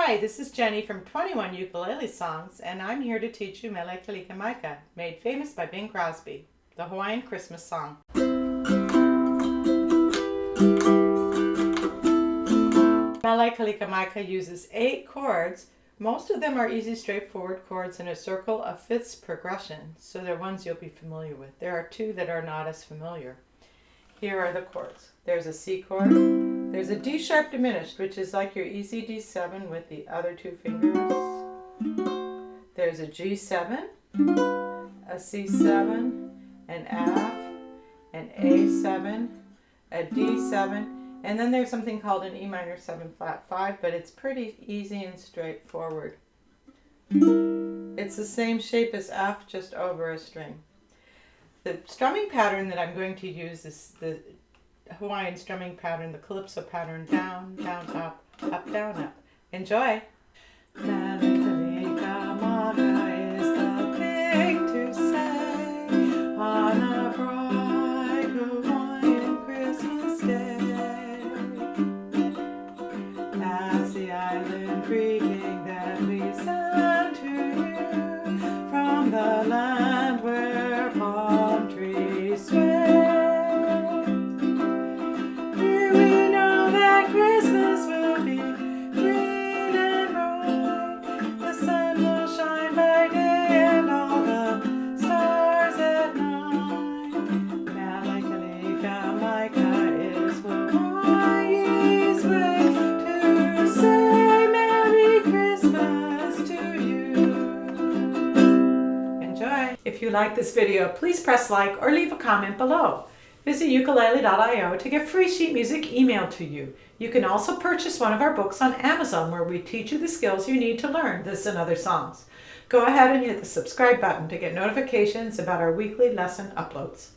Hi, this is Jenny from 21 Ukulele Songs, and I'm here to teach you Mele Kalikimaka, made famous by Bing Crosby, the Hawaiian Christmas song. Mele Kalikimaka uses 8 chords. Most of them are easy, straightforward chords in a circle of fifths progression, so they're ones you'll be familiar with. There are 2 that are not as familiar. Here are the chords. There's a C chord. There's a D sharp diminished, which is like your easy D7 with the other 2 fingers. There's a G7, a C7, an F, an A7, a D7, and then there's something called an E minor 7 flat 5, but it's pretty easy and straightforward. It's the same shape as F, just over a string. The strumming pattern that I'm going to use is the Hawaiian strumming pattern, the calypso pattern, down, down, up, down, up. Enjoy! Mele Kalikimaka is the thing to say on a bright Hawaiian Christmas day. That's the island greeting that we send to you from the land where palm trees sway. If you like this video, please press like or leave a comment below. Visit ukulele.io to get free sheet music emailed to you. You can also purchase one of our books on Amazon where we teach you the skills you need to learn this and other songs. Go ahead and hit the subscribe button to get notifications about our weekly lesson uploads.